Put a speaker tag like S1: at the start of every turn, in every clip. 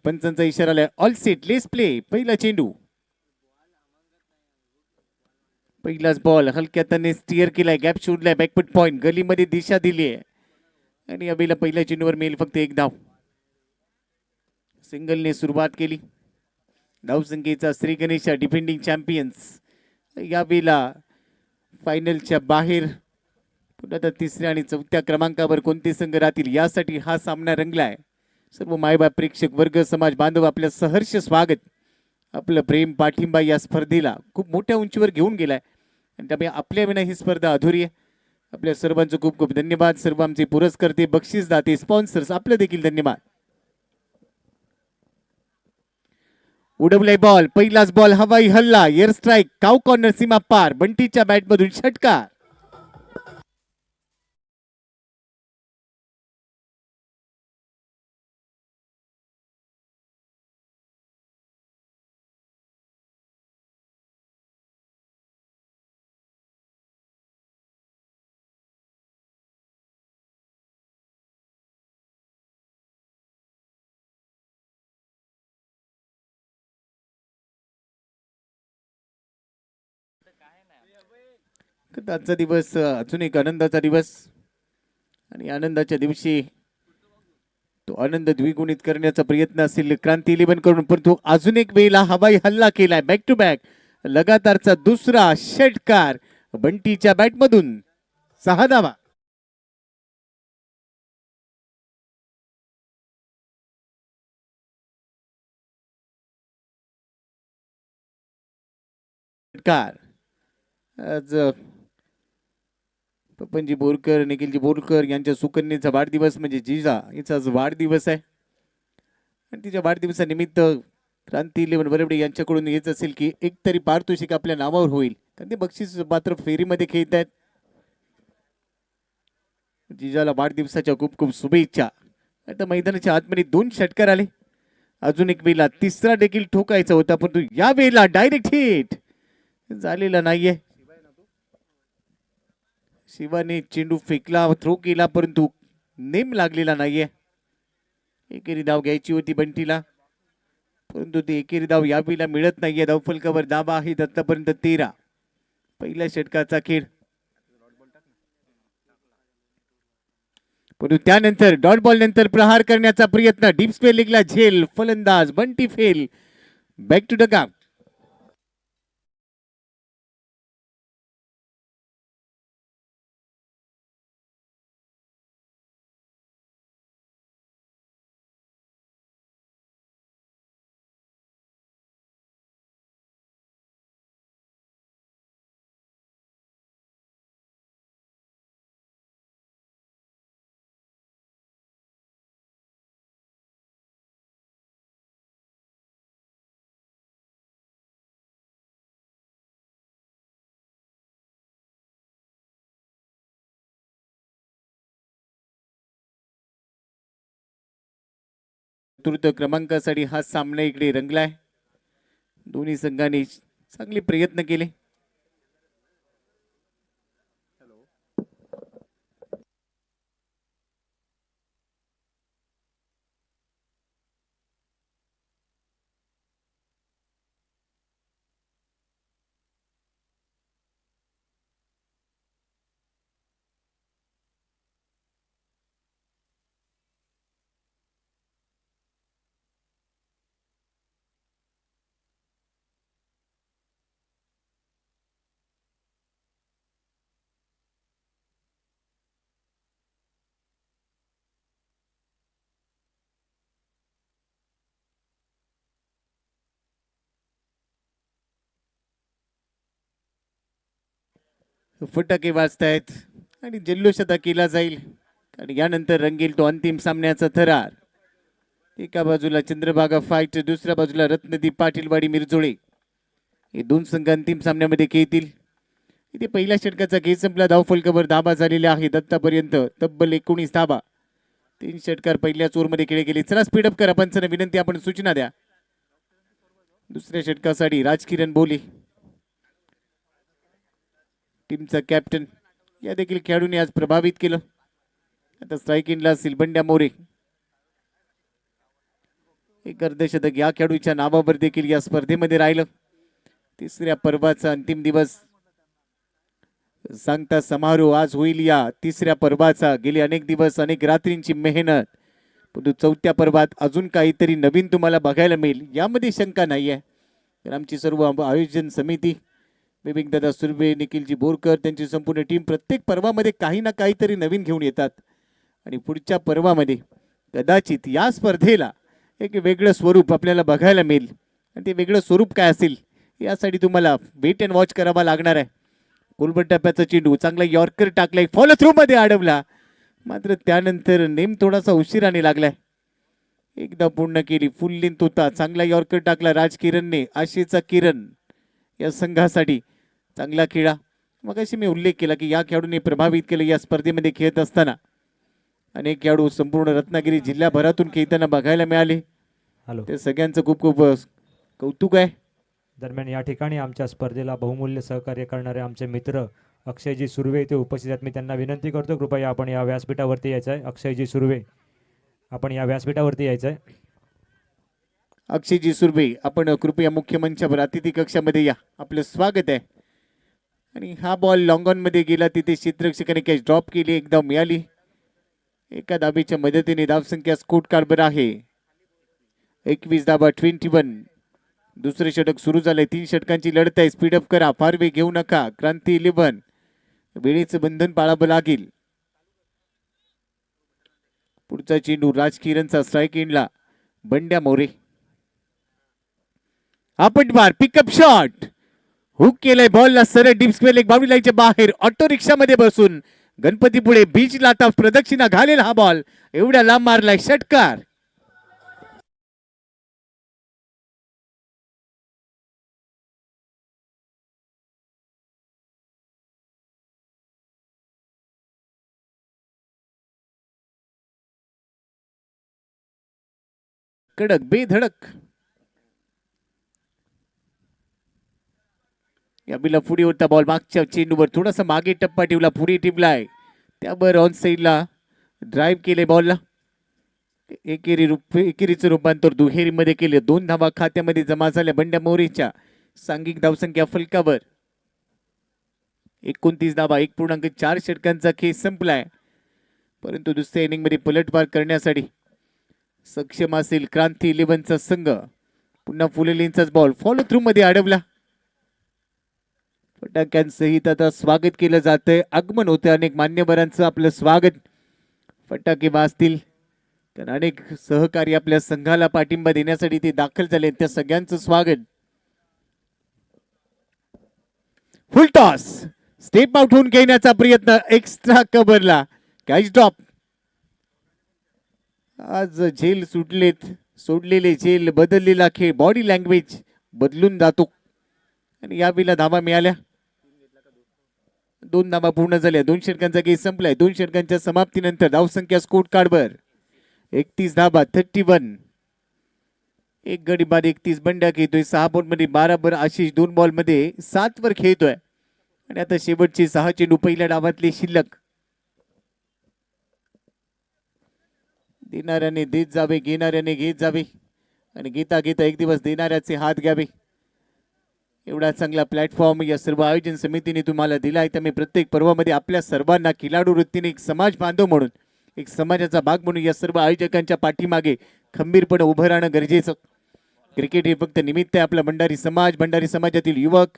S1: पंचांचा इशारा आलाय. All set, लेस play. पहिला चेंडू, पहिलाच बॉल हलक्यात स्टिअर केलाय, गॅप शोधलाय, बॅकफुट पॉइंट, गलीमध्ये दिशा दिली आहे आणि अभिला पहिल्या चेंडूवर मिळेल फक्त एक धाव. सिंगलने सुरुवात केली. धावसंख्येचा श्री गणेश डिफेंडिंग चॅम्पियन्स यावेळेला फायनलच्या बाहेर. पुन्हा तर तिसऱ्या आणि चौथ्या क्रमांकावर कोणते संघ राहतील यासाठी हा सामना रंगलाय. सर्व मायबाप, प्रेक्षक वर्ग, समाज बांधव आपलं सहर्ष स्वागत. आपलं प्रेम, पाठिंबा या स्पर्धेला खूप मोठ्या उंचीवर घेऊन गेलाय आणि त्यामुळे आपल्या विना ही स्पर्धा अधुरी आहे. आपल्या सर्वांचं खूप खूप धन्यवाद. सर्व आमचे पुरस्कर्ते, बक्षीसदाते, स्पॉन्सर्स, आपलं देखील धन्यवाद. उडवलाय बॉल, पहिलाच बॉल, हवाई हल्ला, एअर स्ट्राईक, काउ कॉर्नर, सीमा पार, बंटीच्या बॅटमधून षटकार. आजचा दिवस अजून एक आनंदाचा दिवस आणि आनंदाच्या दिवशी तो आनंद द्विगुणित करण्याचा प्रयत्न असेल क्रांती 11 करून, परंतु अजून एक वेळेला हवाई हल्ला केलाय. बॅक टू बॅक लगातारचा दुसरा षटकार बंटीच्या बॅटमधून. 6 धावा. षटकार आज पपनजी बोरकर, निखिलजी बोरकर यांच्या सुकन्येचा वाढदिवस म्हणजे जिजा याचा आज वाढदिवस आहे आणि तिच्या वाढदिवसानिमित्त क्रांती 11 बरवडे यांच्याकडून येत असेल की एकतरी पारितोषिक आपल्या नावावर होईल, कारण ते बक्षीस पात्र फेरीमध्ये खेळत आहेत. जिजाला वाढदिवसाच्या खूप खूप शुभेच्छा. आता मैदानाच्या आतमध्ये 2 षटकार आले. अजून एक वेळेला तिसरा देखील ठोकायचा होता, परंतु या वेळेला डायरेक्ट हिट झालेला नाहीये. शिवाने चेंडू फेकला, थ्रो केला, परंतु नेम लागलेला नाहीये. एकेरी धाव घ्यायची होती बंटीला, परंतु ते एकेरी धाव यावेळेला मिळत नाहीये. धावफलकावर दाबा आहे आतापर्यंत 13. पहिल्या षटकाचा खेळ, परंतु त्यानंतर डॉट बॉल नंतर प्रहार करण्याचा प्रयत्न, डीप स्पेलिंगला झेल, फलंदाज Bunty fail. Back to the gap. चतुर्थ क्रमांकासाठी हा सामना इकडे रंगलाय. दोन्ही संघांनी चांगले प्रयत्न केले. फटाके वाजतायत आणि जल्लोष आता केला जाईल आणि यानंतर रंगेल तो अंतिम सामन्याचा थरार. एका बाजूला चंद्रभागा फाईट, दुसऱ्या बाजूला रत्नदीप पाटीलवाडी मिरजोळे हे 2 संघ अंतिम सामन्यामध्ये खेळतील. इथे पहिल्या षटकाचा खेळ संपला. धावफलकावर धाबा झालेले आहेत आतापर्यंत तब्बल 19 धाबा. 3 षटकार पहिल्याच ओव्हरमध्ये खेळले गेले. चला स्पीडअप करा, पंचांना विनंती, आपण सूचना द्या. दुसऱ्या षटकासाठी राजकिरण बोले टीमचा कॅप्टन या देखील खेळाडूंनी आज प्रभावित केलं. आता स्ट्राईक इनला सिलबंड्या मोरे. एक अर्धशतक या खेळाडूच्या नावावर देखील या स्पर्धेमध्ये राहिलं. तिसऱ्या पर्वाचा अंतिम दिवस सांगता समारोह आज होईल. या तिसऱ्या पर्वाचा गेली अनेक दिवस अनेक रात्रींची मेहनत, परंतु चौथ्या पर्वात अजून काहीतरी नवीन तुम्हाला बघायला मिळेल यामध्ये शंका नाही आहे. तर आमची सर्व आयोजन समिती, विवेकदादा सुर्वे, निखिलजी बोरकर, त्यांची संपूर्ण टीम प्रत्येक पर्वामध्ये काही ना काहीतरी नवीन घेऊन येतात आणि पुढच्या पर्वामध्ये कदाचित या स्पर्धेला एक वेगळं स्वरूप आपल्याला बघायला मिळेल. आणि ते वेगळं स्वरूप काय असेल यासाठी तुम्हाला वेट अँड वॉच करावा लागणार आहे. कोलबट टप्प्याचा चेंडू चांगला यॉर्कर टाकलाय, फॉलो थ्रू मध्ये अडवला, मात्र त्यानंतर नेम थोडासा उशिराने लागलाय. एकदा पूर्ण केली, फुल लेंथ होता, चांगला यॉर्कर टाकला राज किरणने. आशेचा किरण या संघासाठी चांगला खेळा. मग अशी मी उल्लेख केला की या खेळाडूंनी प्रभावित केलं या स्पर्धेमध्ये खेळत असताना. अनेक खेळाडू संपूर्ण रत्नागिरी जिल्ह्याभरातून खेळताना बघायला मिळाले. ते सगळ्यांचं खूप खूप कौतुक आहे.
S2: दरम्यान या ठिकाणी आमच्या स्पर्धेला बहुमूल्य सहकार्य करणारे आमचे मित्र अक्षयजी सुर्वे इथे उपस्थित आहेत. मी त्यांना विनंती करतो, कृपया आपण या व्यासपीठावरती यायचं आहे. अक्षयजी सुर्वे, आपण या व्यासपीठावरती यायचं आहे.
S1: अक्षयजी सुर्वे, आपण कृपया मुख्य मंचावर अतिथी कक्षामध्ये या, आपलं स्वागत आहे. आणि हा बॉल लॉंग ऑन मध्ये गेला, तिथे क्षेत्ररक्षकाने कॅच ड्रॉप केली, एकदा मिळाली. एका धाबेच्या मदतीने धावसंख्या स्कोर कार्डवर आहे 21 धाबा 21. दुसरे षटक सुरू झालंय, 3 षटकांची लढत आहे. स्पीडअप करा, फार वेग घेऊ नका. क्रांती 11, वेळेचं बंधन पाळावं लागेल. पुढचा चेंडू राज किरणचा स्ट्राईक एंडला, बंड्या मोरे. आपण बार पिकअप शॉट, हुक केलाय बॉलला सरळ डीप स्क्वेअर लेग बाउंड्री लाईनच्या बाहेर. ऑटो रिक्षा मध्ये बसून गणपती पुढे बीच लाता प्रदक्षिणा घालेल हा बॉल, एवढ्या लांब मारलाय षटकार. कडक बेधडक या बिला पुढे होता बॉल, मागच्या चेंडूवर थोडासा मागे टप्पा ठेवला, पुढे टिपलाय, त्यावर ऑन साईडला ड्राईव्ह केले बॉलला. एकेरीचं रूपांतर दुहेरीमध्ये केले. 2 धावा खात्यामध्ये जमा झाल्या बंड्या मोरेच्या. सांघिक धावसंख्या फलकावर 29 धावा, 1.4 षटकांचा खेळ संपलाय. परंतु दुसऱ्या इनिंग मध्ये पलटवार करण्यासाठी सक्षम असेल क्रांती 11चा संघ. पुन्हा फुलेलींचाच बॉल फॉलो थ्रू मध्ये अडवला. फटाक्यांसहित आता स्वागत केलं जातंय. आगमन होते अनेक मान्यवरांचं, आपलं स्वागत. फटाके वाजतील, तर अनेक सहकारी आपल्या संघाला पाठिंबा देण्यासाठी ते दाखल झाले, त्या सगळ्यांचं स्वागत. फुल टॉस, स्टेप आउट होऊन घेण्याचा प्रयत्न, एक्स्ट्रा कव्हरला कॅच ड्रॉप. आज झेल सोडलेले झेल, बदललेला खेळ, बॉडी लँग्वेज बदलून जातो. आणि या वेळेला धावा मिळाल्या, 2 धावा पूर्ण झाल्या. 2 षटकांचा खेळ संपलाय. 2 षटकांच्या समाप्तीनंतर धावसंख्या स्कोर कार्डवर 31 धावा 31. एक गडी बाद 31 बंड्या खेळतोय. 6 बॉल मध्ये 12 वर आशिष, 2 बॉल मध्ये 7 वर खेळतोय. आणि आता शेवटचे 6 चेंडू पहिल्या डावातले शिल्लक. देणाऱ्याने देत जावे, घेणाऱ्याने घेत जावे, आणि घेता घेता एक दिवस देणाऱ्याचे हात घ्यावे. एवढा चांगला प्लॅटफॉर्म या सर्व आयोजन समितीने तुम्हाला दिला आहे. त्यामुळे प्रत्येक पर्वामध्ये आपल्या सर्वांना खिलाडू वृत्तीने एक समाज बांधव म्हणून, एक समाजाचा भाग म्हणून या सर्व आयोजकांच्या पाठीमागे खंबीरपणे उभं राहणं गरजेचं. क्रिकेट हे फक्त निमित्त आहे. आपला भंडारी समाज, भंडारी समाजातील युवक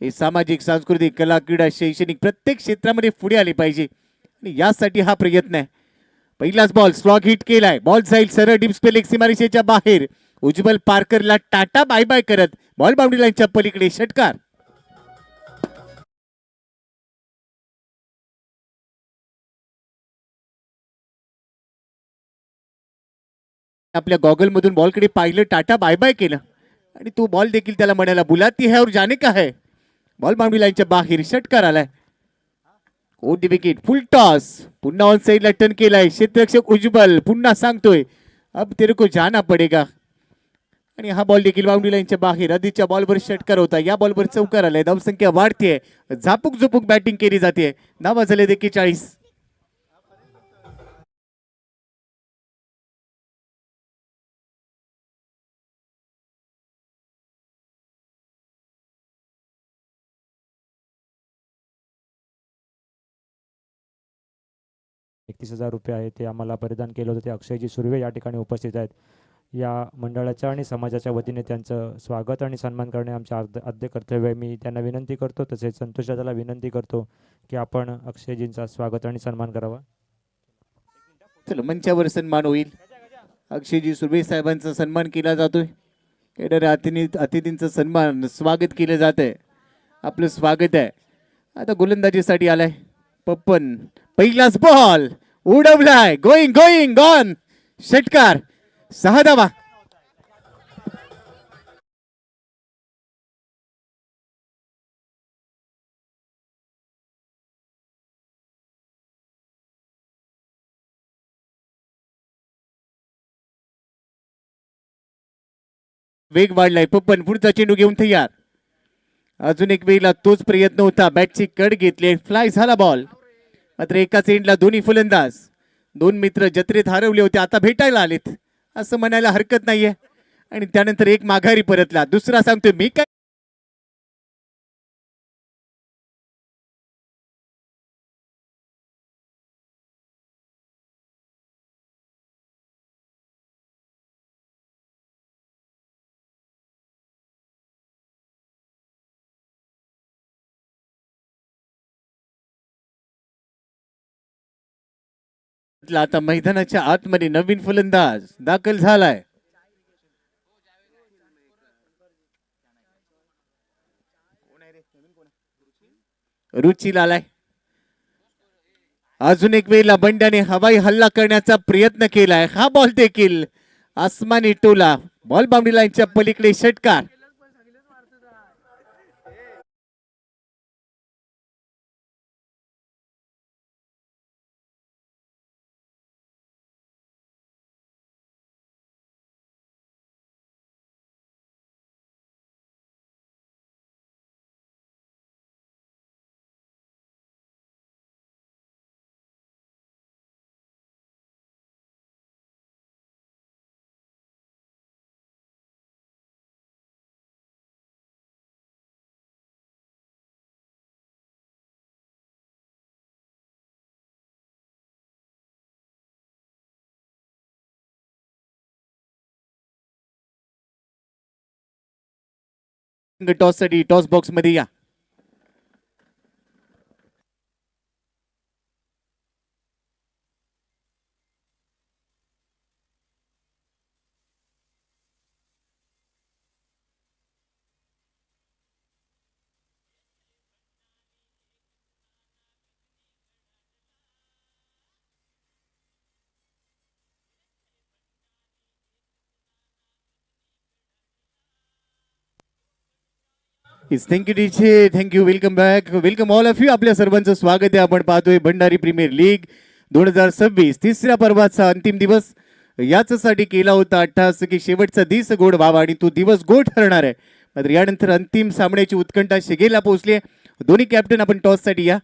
S1: हे सामाजिक, सांस्कृतिक, कला, क्रीडा, शैक्षणिक प्रत्येक क्षेत्रामध्ये पुढे आले पाहिजे, आणि यासाठी हा प्रयत्न आहे. पहिलाच बॉल स्लॉग हिट केलाय, बॉल जाईल सरळ डीप स्पेल एक सीमारेषेच्या बाहेर. उज्ज्वल पारकरला टाटा बाय बाय करत बॉल बाउंड्री लाईनच्या पलीकडे षटकार. आपल्या गॉगल मधून बॉलकडे पाहिलं, टाटा बाय बाय केलं, आणि तो बॉल देखील त्याला म्हणाला बुलाती है और जाने का है. बॉल बाउंड्री लाईनच्या बाहेर षटकार आलाय. ओडी विकेट, फुल टॉस, पुन्हा ऑन साइडला टर्न केलाय क्षेत्ररक्षक उज्ज्वल. पुन्हा सांगतोय अब तेरे को जाना पडेगा, आणि हा बॉल देखील बाउंड्री लाईनच्या बाहेर. आधीच्या बॉलवर षटकार होता, या बॉलवर चौकार आलाय. धावसंख्या वाढतीये, झापूक झुपूक बॅटिंग केली जाते. धावा झाले 41.
S2: 31,000 रुपये आहे ते आम्हाला परिधान केलं होतं ते अक्षयजी सुर्वे या ठिकाणी उपस्थित आहेत. या मंडळाच्या आणि समाजाच्या वतीने त्यांचं स्वागत आणि सन्मान करणे आमचे आद्य कर्तव्य आहे. मी त्यांना विनंती करतो, तसेच संतोष दादाला विनंती करतो की आपण अक्षयजींचा स्वागत आणि सन्मान करावा.
S1: चला मंचावर सन्मान होईल. अक्षयजी सुर्वे साहेबांचा सन्मान केला जातोय. येणाऱ्या अतिथींचं सन्मान स्वागत केलं जात आहे. आपलं स्वागत आहे. आता गोलंदाजीसाठी आलाय पप्पन. पहिलाच बॉल उडवलाय. Going going gone. षटकार 6 धावा. वेग वाढलाय. पप्पन पुढचा चेंडू घेऊन तयार. अजून एक वेळेला तोच प्रयत्न होता. बॅटची कड घेतली. फ्लाय झाला बॉल. मात्र एकाच एंडला दोन्ही फलंदाज. दोन मित्र जत्रेत हरवले होते, आता भेटायला आलेत असं म्हणायला हरकत नाहीये. आणि त्यानंतर एक माघारी परतला. दुसरा सांगतोय मी काय. आता मैदानाच्या आतमध्ये नवीन फलंदाज दाखल झालाय. रुची आलाय. अजून एक वेळेला बंड्याने हवाई हल्ला करण्याचा प्रयत्न केलाय. हा बॉल देखील आसमानी टोला. बॉल बाउंड्री लाईनच्या पलीकडे षटकार. टॉस साठी टॉस बॉक्स मध्ये या. Thank you DJ. Thank you. Welcome back. Welcome all of you. आपल्या सर्वांचं स्वागत आहे. आपण पाहतोय भंडारी प्रीमियर लीग 2026 तिसऱ्या पर्वाचा अंतिम दिवस. याच्यासाठी केला होता अट्टास की शेवटचा दिवस गोड व्हावा आणि तो दिवस गोड ठरणार आहे. मात्र यानंतर अंतिम सामन्याची उत्कंठा शिगेला पोहोचली. दोन्ही कॅप्टन आपण टॉस साठी या.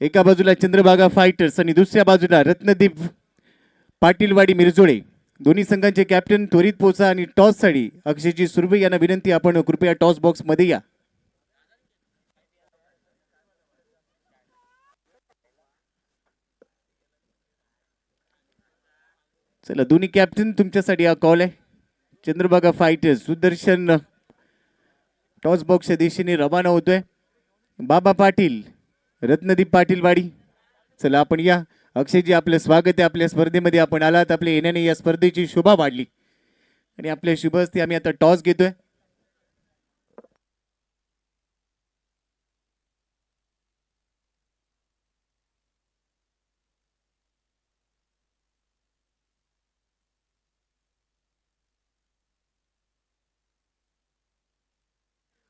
S1: एका बाजूला चंद्रभागा फायटर्स आणि दुसऱ्या बाजूला रत्नदीप पाटीलवाडी मिरजोळे. दोन्ही संघांचे कॅप्टन त्वरित पोचा आणि टॉस साठी अक्षयजी सुर्वे यांना विनंती, आपण कृपया टॉस बॉक्स मध्ये या. चला दोन्ही कॅप्टन तुमच्यासाठी हा कॉल आहे. चंद्रभागा फायटर्स सुदर्शन टॉस बॉक्सच्या दिशेने रवाना होतोय. बाबा पाटील रत्नदीप पाटीलवाडी. चला आपण या. अक्षयजी आपलं स्वागत आहे. आपल्या स्पर्धेमध्ये आपण आलात. आपल्या येण्याने या स्पर्धेची शोभा वाढली आणि आपल्या शुभ हस्ते आम्ही आता टॉस घेतोय.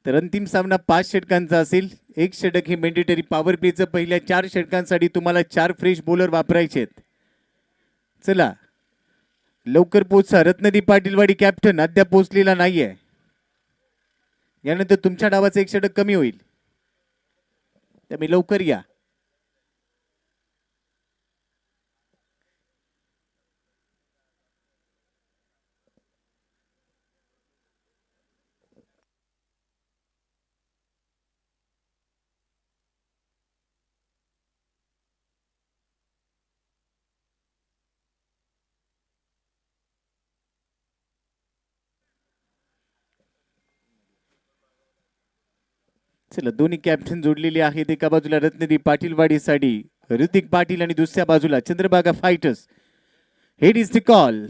S1: तर अंतिम सामना 5 षटकांचा असेल. एक षटक हे मेंडेटरी पॉवर प्लेचं. पहिल्या 4 षटकांसाठी तुम्हाला 4 फ्रेश बॉलर वापरायचे आहेत. चला लवकर पोचा. रत्नदीप पाटीलवाडी कॅप्टन अद्याप पोहोचलेला नाहीये. यानंतर तुमच्या डावाचं एक षटक कमी होईल, त्यामुळे लवकर या. चला दोन्ही कॅप्टन जोडलेले आहेत. एका बाजूला रत्नदीप पाटीलवाडीसाठी ऋतिक पाटील आणि दुसऱ्या बाजूला Chandrabhaga fighters. Head is the call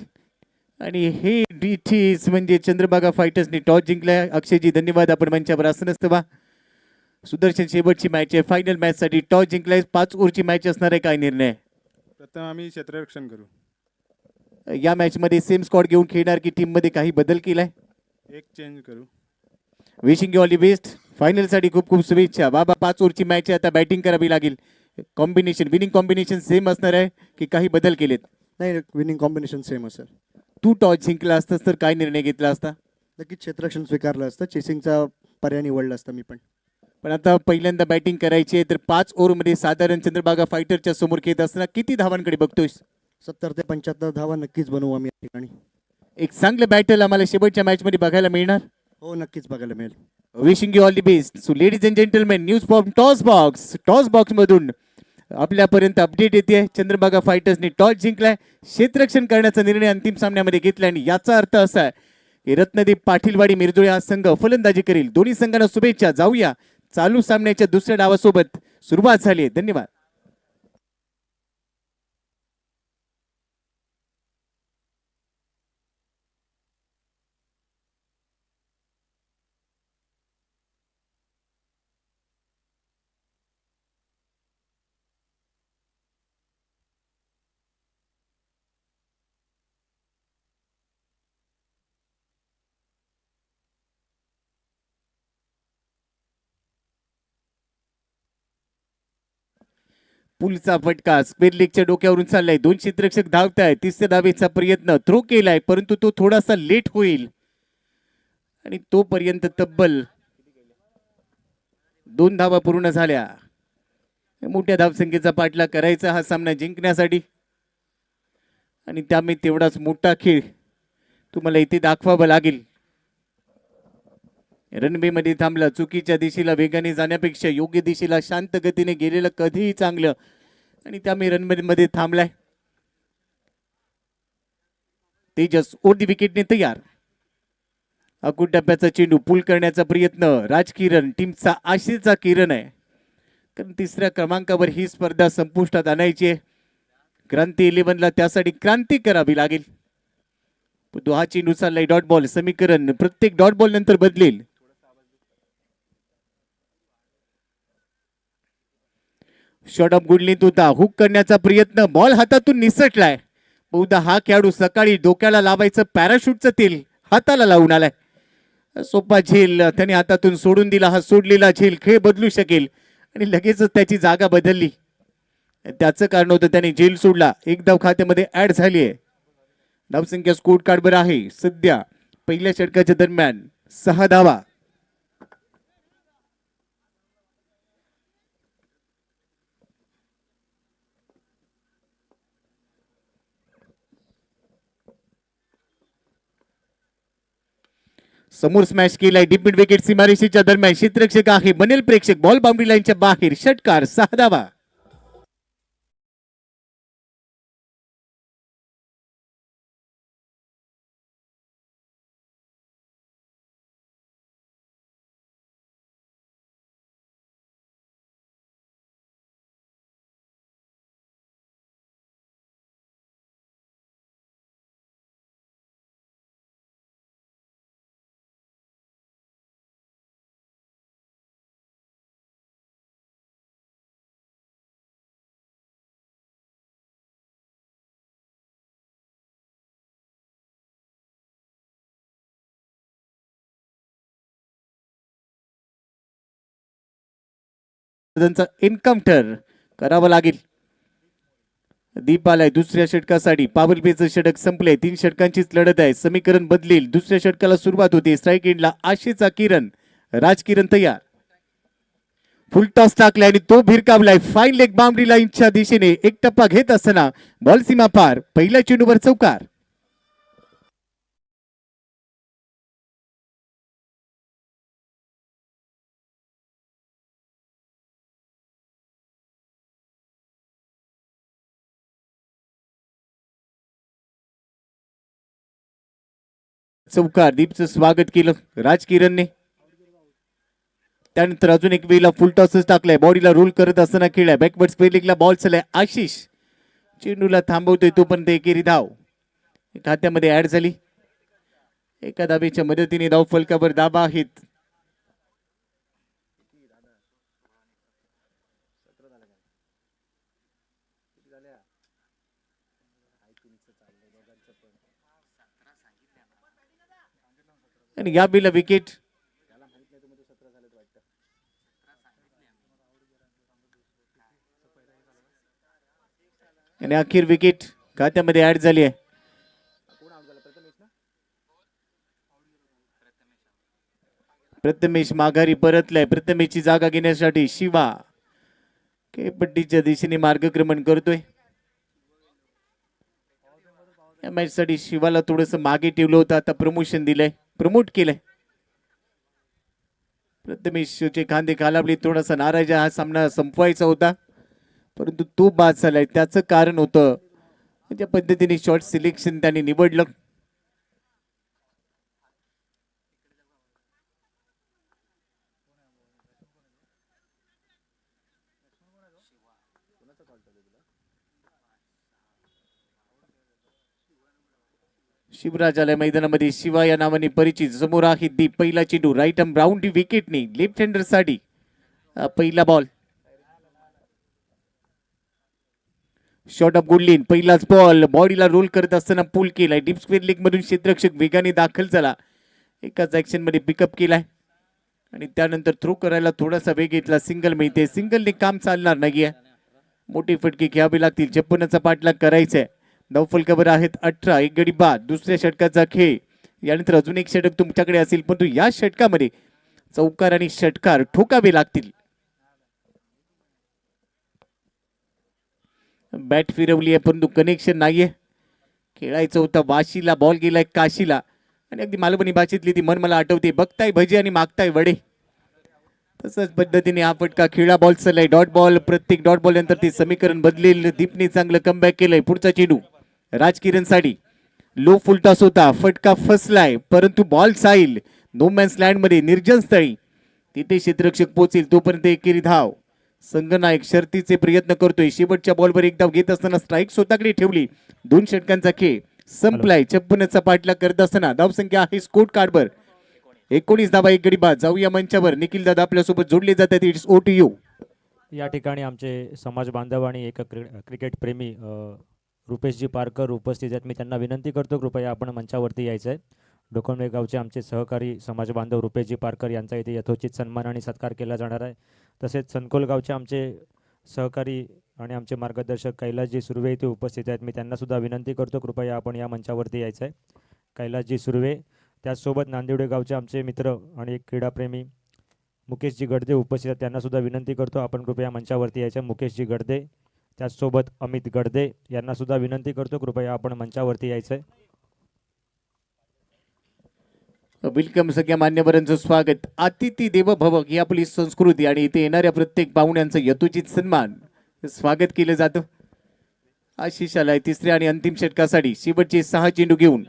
S1: आणि हे डीटीज म्हणजे चंद्रभागा फायटर्सने टॉस जिंकलाय. अक्षयजी धन्यवाद, आपण मंचावर असं नसतं बा. सुदर्शन शेवटची मॅच आहे फायनल मॅच साठी. टॉस जिंकलाय, 5 ओव्हरची मॅच असणार आहे. काय निर्णय?
S3: प्रथम आम्ही क्षेत्ररक्षण करू.
S1: या मॅच मध्ये सेम स्क्वॉड घेऊन खेळणार की टीम मध्ये काही बदल केलाय?
S3: एक चेंज करू.
S1: Wishing you all the best. Final साठी खूप खूप शुभेच्छा बाबा. 5 ओव्हरची मॅच आहे, आता बॅटिंग करावी लागेल. कॉम्बिनेशन विनिंग कॉम्बिनेशन सेम असणार आहे की काही बदल केलेत?
S4: नाही, विनिंग कॉम्बिनेशन सेम असेल.
S1: तू टॉस जिंकला असतास तर काय निर्णय घेतला असता?
S4: नक्कीच क्षेत्ररक्षण स्वीकारलं असतं, चेसिंगचा पर्याय निवडला असता मी पण.
S1: पण आता पहिल्यांदा बॅटिंग करायची आहे तर 5 ओव्हरमध्ये साधारण चंद्रभागा फायटरच्या समोर खेळत असताना किती धावांकडे बघतोयस?
S4: 70 ते 75 धावा नक्कीच बनवू आम्ही या ठिकाणी.
S1: एक चांगलं बॅटल आम्हाला शेवटच्या मॅच मध्ये बघायला मिळणार.
S4: हो, नक्कीच बघायला मिळेल.
S1: Wishing you all the best. So ladies and gentleman, news from toss box मधून आपल्यापर्यंत अपडेट येते. चंद्रभागा फायटर्सने टॉस जिंकलाय, क्षेत्ररक्षण करण्याचा निर्णय अंतिम सामन्यामध्ये घेतला आणि याचा अर्थ असा आहे की रत्नदीप पाटीलवाडी मिरजोळी हा संघ फलंदाजी करेल. दोन्ही संघांना शुभेच्छा. जाऊया चालू सामन्याच्या दुसऱ्या डावासोबत. सुरुवात झाली. धन्यवाद. पुलचा फटका स्क्वेअर लेगच्या डोक्यावरून चाललाय. 2 क्षेत्ररक्षक धावताय. तिसऱ्या धावेचा प्रयत्न थ्रो केलाय परंतु तो थोडासा लेट होईल आणि तोपर्यंत तब्बल 2 धावा पूर्ण झाल्या. मोठ्या धावसंख्येचा पाठलाग करायचा हा सामना जिंकण्यासाठी आणि त्यामुळे तेवढाच मोठा खेळ तुम्हाला इथे दाखवावा लागेल. रनवे मध्ये थांबला. चुकीच्या दिशेला वेगाने जाण्यापेक्षा योग्य दिशेला शांत गतीने गेलेलं कधीही चांगलं आणि त्यामुळे रनवे मध्ये थांबलाय. तेजस ओढी विकेटने तयार. अकुट टप्प्याचा चेंडू पूल करण्याचा प्रयत्न. राजकिरण टीमचा आशेचा किरण आहे कारण तिसऱ्या क्रमांकावर ही स्पर्धा संपुष्टात आणायची आहे. क्रांती 11ला त्यासाठी क्रांती करावी लागेल. हा चेंडू चाललाय डॉट बॉल. समीकरण प्रत्येक डॉट बॉल नंतर बदलेल. शॉट ऑफ गुडलीत होता. हुक करण्याचा प्रयत्न. बॉल हातातून निसटलाय. बहुधा हा खेळाडू सकाळी डोक्याला लावायचं पॅराशूटचं तेल हाताला लावून आलाय. सोपा झेल त्याने हातातून सोडून दिला. हा सोडलेला झेल खेळ बदलू शकेल आणि लगेचच त्याची जागा बदलली. त्याचं कारण होतं त्याने झेल सोडला. एक धाव खात्यामध्ये ऍड झाली आहे. धावसंख्या स्कोर कार्डवर आहे सध्या पहिल्या षटकाच्या दरम्यान 6 धावा. समोर स्मॅश केलाय. डीप मिड विकेट सीमारेषेच्या दरम्यान. क्षेत्ररक्षक आहे बनेल प्रेक्षक. बॉल बाउंड्री लाईनच्या बाहेर. षटकार. 6 धावा. एन्काउंटर करावं लागेल. दीप आलाय दुसऱ्या षटकासाठी. पावर प्लेचं षटक संपलंय. 3 षटकांचीच लढत आहे. समीकरण बदलेल. दुसऱ्या षटकाला सुरुवात होते. स्ट्राईक एंडला आशेचा किरण. राजकिरण तयार. फुल टॉस टाकलाय आणि तो भिरकावलाय फाईन लेग बाउंड्री लाईनच्या दिशेने. एक टप्पा घेत असताना बॉल सीमा पार. पहिल्या चेंडूवर चौकार. चौकार. दीपचं स्वागत केलं राजकिरणने. त्यानंतर अजून एक वेळेला फुल टॉसच टाकलाय, बॉडीला रोल करत असताना खेळलाय, बॅकवर्ड स्पेलिंगला बॉल चाललाय, आशिष चेंडूला थांबवतोय तोपर्यंत एकेरी धाव खात्यामध्ये ऍड झाली. एका धावेच्या मदतीने धाव फलकावर दाबा आहेत. आणि या बिला विकेट आणि अखेर विकेट खात्यामध्ये ऍड झाली आहे. प्रथमेश माघारी परतलाय. प्रथमेशची जागा घेण्यासाठी शिवा खेळपट्टीच्या दिशेने मार्गक्रमण करतोय. या मॅच साठी शिवाला थोडस मागे ठेवलं होतं, आता प्रमोशन दिलंय, प्रमोट केलंय. प्रथमेशचे खांदे खालावले, थोडासा नाराज, हा सामना संपवायचा होता परंतु तो बाद झालाय. त्याचं कारण होतं ज्या पद्धतीने शॉर्ट सिलेक्शन त्यांनी निवडलं. शिवराज आलाय मैदानामध्ये. शिवा या नावाने परिचित. समोर आहे दीप. पहिला चेंडू राईट आर्म राऊंड विकेटने लेफ्ट हँडर साठी पहिला बॉल. Shot of गुडलिन. पहिलाच बॉल बॉडीला रोल करत असताना पुल केलाय. डीप स्क्वेअर लेग मधून क्षेत्ररक्षक वेगाने दाखल झाला. एकाच ऍक्शन मध्ये पिकअप केलाय आणि त्यानंतर थ्रो करायला थोडासा वेग घेतला. सिंगल मिळते. सिंगलने काम चालणार नाहीये, मोठी फटके घ्यावे लागतील. 56चा पाठलाग करायचाय. धावफलकावर आहेत 18. एक गडी बाद. दुसऱ्या षटकाचा खेळ. यानंतर अजून एक षटक तुमच्याकडे असेल परंतु या षटकामध्ये चौकार आणि षटकार ठोकावे लागतील. बॅट फिरवली आहे परंतु कनेक्शन नाहीये. खेळायचं होता वाशीला, बॉल गेलाय काशीला आणि अगदी मालवणी भाषेतली ती मन मला आठवते, बघताय भजी आणि मागताय वडे. तसंच पद्धतीने हा फटका खेळा. बॉल चाललाय डॉट बॉल. प्रत्येक डॉट बॉल नंतर ते समीकरण बदलेल. दीपने चांगलं कमबॅक केलंय. पुढचा चेंडू राजकिरण साठी लो फुल टॉस होता, फटका फसलाय परंतु बॉल साईल नो मॅन्स लँड मध्ये निर्जन स्थळी. तिथे क्षेत्ररक्षक पोहोचेल तोपर्यंत एकेरी धाव. संघनायक शर्तीचे प्रयत्न करतोय. शेवटच्या बॉलवर एक धाव घेत असताना स्ट्राईक स्वतःकडे ठेवली. 2 षटकांचा खेळ संपलाय. 56चा पाठलाग करत असताना धावसंख्या आहे स्कोर कार्डवर 19 धावा. एक गडी बाद. जाऊया मंचावर. निखिल दादा आपल्यासोबत जोडले जातात. इट्स ओ टू यू.
S2: या ठिकाणी आमचे समाज बांधव आणि एक क्रिकेट प्रेमी रुपेशजी पारकर उपस्थित आहेत. मी त्यांना विनंती करतो कृपया आपण मंचावरती यायचं आहे. डोकणवे गावचे आमचे सहकारी समाज बांधव रुपेशजी पारकर यांचा इथे यथोचित सन्मान आणि सत्कार केला जाणार आहे. तसेच सनकोल गावचे आमचे सहकारी आणि आमचे मार्गदर्शक कैलासजी सुर्वे इथे उपस्थित आहेत. मी त्यांना सुद्धा विनंती करतो कृपया आपण या मंचावरती यायचं आहे. कैलासजी सुर्वे. त्याचसोबत नांदिवडे गावचे आमचे मित्र आणि एक क्रीडाप्रेमी मुकेशजी गडदे उपस्थित आहेत. त्यांना सुद्धा विनंती करतो आपण कृपया मंचावरती यायचं. मुकेशजी गडदे. त्याचसोबत अमित गडदे यांना सुद्धा विनंती करतो कृपया आपण मंचावरती यायचं आहे.
S1: वेलकम. सगळ्या मान्यवरांचं स्वागत. अतिथी देव भव ही आपली संस्कृती आणि इथे येणाऱ्या प्रत्येक पाहुण्यांचं यथोचित सन्मान स्वागत केलं जातं. आशिष आलाय तिसऱ्या आणि अंतिम षटकासाठी. शेवटचे 6 चेंडू घेऊन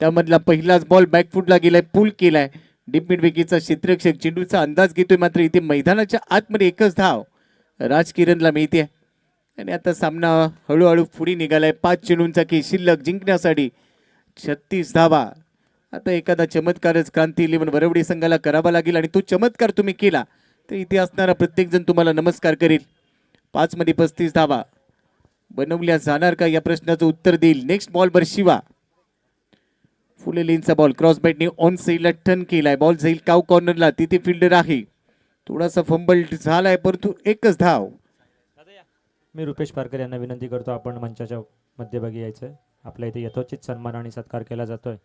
S1: त्यामधला पहिलाच बॉल बॅकफुटला गेलाय, पुल केलाय. डीप मिड विकेटचा क्षेत्ररक्षक चेंडूचा अंदाज घेतोय मात्र इथे मैदानाच्या आतमध्ये एकच धाव राजकिरणला मिळते आणि आता सामना हळूहळू पुढे निघालाय. 5 चेंडूंचा खेळ शिल्लक. जिंकण्यासाठी 36 धावा. आता एखादा चमत्कारच क्रांती 11 वरवडी संघाला करावा लागेल आणि तो चमत्कार तुम्ही केला तर इथे असणारा प्रत्येक जण तुम्हाला नमस्कार करेल. 5 मध्ये 35 धावा बनवल्या जाणार का या प्रश्नाचं उत्तर देईल. नेक्स्ट बॉल वर शिवा. फुले लेनचा बॉल क्रॉस बॅटने ऑन साईडला टर्न केलाय. बॉल जाईल काव कॉर्नरला. तिथे फिल्डर आहे. थोडासा फंबल झालाय परंतु एकच धाव.
S2: मी रुपेश पारकर यांना विनंती करतो आपण मंचाच्या मध्यभागी यायचं आहे. आपल्या इथे यथोचित सन्मान आणि सत्कार केला जातोय.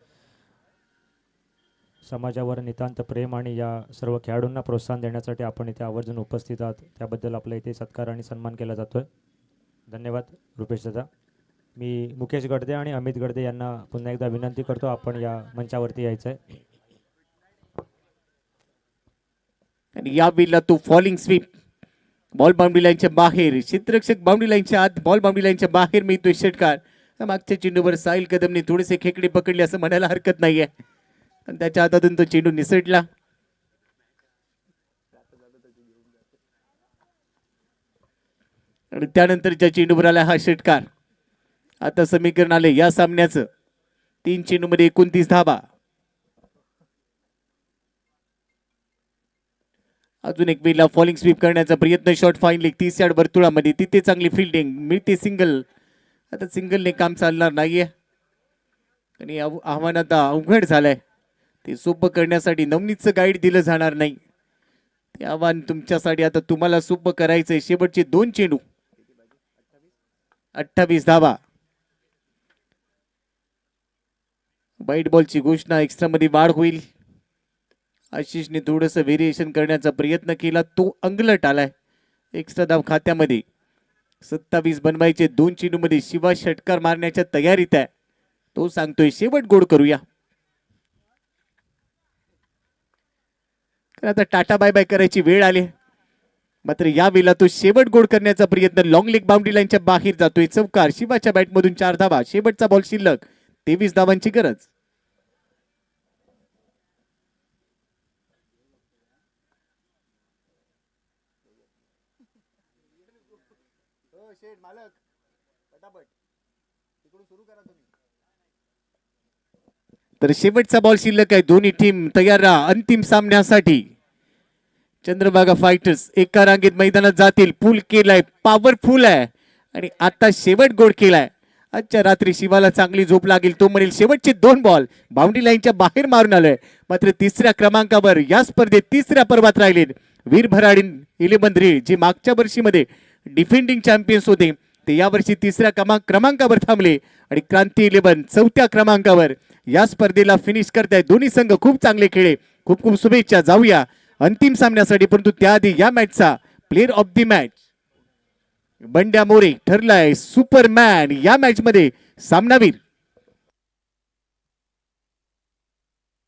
S2: समाजावर नितांत प्रेम आणि या सर्व खेळाडूंना प्रोत्साहन देण्यासाठी आपण इथे आवर्जून उपस्थित आहात. त्याबद्दल आपल्या इथे सत्कार आणि सन्मान केला जातोय. धन्यवाद रुपेश दादा. मी मुकेश गडदे आणि अमित गडदे यांना पुन्हा एकदा विनंती करतो आपण या मंचावरती यायचं आहे.
S1: आणि या वेळेला तो फॉलिंग स्वीप. बॉल बाउंड्री लाईनच्या बाहेर. क्षेत्ररक्षक बाउंड्री लाईनच्या आत. बॉल बाउंड्री लाईनच्या बाहेर मिळतोय षटकार. मागच्या चेंडूवर साहिल कदमने थोडेसे खेकडे पकडले असं म्हणायला हरकत नाहीये पण त्याच्या हातातून तो चेंडू निसटला. आणि त्यानंतरच्या चेंडूवर आला हा षटकार. आता समीकरण आले या सामन्याचं. 3 चेंडूमध्ये 29 धावा. अजून एक वेळेला फॉलिंग स्वीप करण्याचा प्रयत्न. शॉट फाईन लेग 30 यार्ड वर्तुळामध्ये. तिथे चांगली फिल्डिंग मिळते. सिंगल. आता सिंगलने काम चालणार नाहीये आणि आव्हान आता अवघड झालंय. ते सोपं करण्यासाठी नवनीतचं गाईड दिलं जाणार नाही. ते आव्हान तुमच्यासाठी आता तुम्हाला सोपं करायचंय. शेवटचे 2 चेंडू. 28 धावा. वाईट बॉलची घोषणा. एक्स्ट्रा मध्ये वाढ होईल. आशिषने थोडंसं व्हेरिएशन करण्याचा प्रयत्न केला. तो अंगलट आलाय. एक्स्ट्रा धाव खात्यामध्ये. 27 बनवायचे 2 चेंडूमध्ये. शिवा षटकार मारण्याच्या तयारीत आहे. तो सांगतोय शेवट गोड करूया. आता टाटा बाय बाय करायची वेळ आली. मात्र या वेळेला तो शेवट गोड करण्याचा प्रयत्न. लॉंग लेग बाउंड्री लाईनच्या बाहेर जातोय. चौकार. शिवाच्या बॅटमधून 4 धावा. शेवटचा बॉल शिल्लक. 23 धावांची गरज. तर शेवटचा बॉल शिल्लक आहे. दोन्ही टीम तयार राहा अंतिम सामन्यासाठी. चंद्रभागा फायटर्स एका रांगेत मैदानात जातील. पूल केलाय. पॉवरफुल आहे आणि आता शेवट गोड केलाय. आजच्या रात्री शिवाला चांगली झोप लागेल. तो म्हणेल शेवटचे 2 बॉल बाउंड्री लाईनच्या बाहेर मारून आलोय. मात्र 3ऱ्या क्रमांकावर या स्पर्धेत 3ऱ्या पर्वात राहिले वीर भराडी 11 रीड, जे मागच्या वर्षीमध्ये डिफेंडिंग चॅम्पियन्स होते. ते यावर्षी 3ऱ्या क्रमांकावर थांबले आणि क्रांती 11 4थ्या क्रमांकावर या स्पर्धेला फिनिश करतायत. दोन्ही संघ खूप चांगले खेळले. खूप खूप शुभेच्छा. जाऊया अंतिम सामन्यासाठी. परंतु त्याआधी या मॅचचा player of the match Bandya More ठरलाय सुपरमॅन. या मॅच मध्ये सामनावीर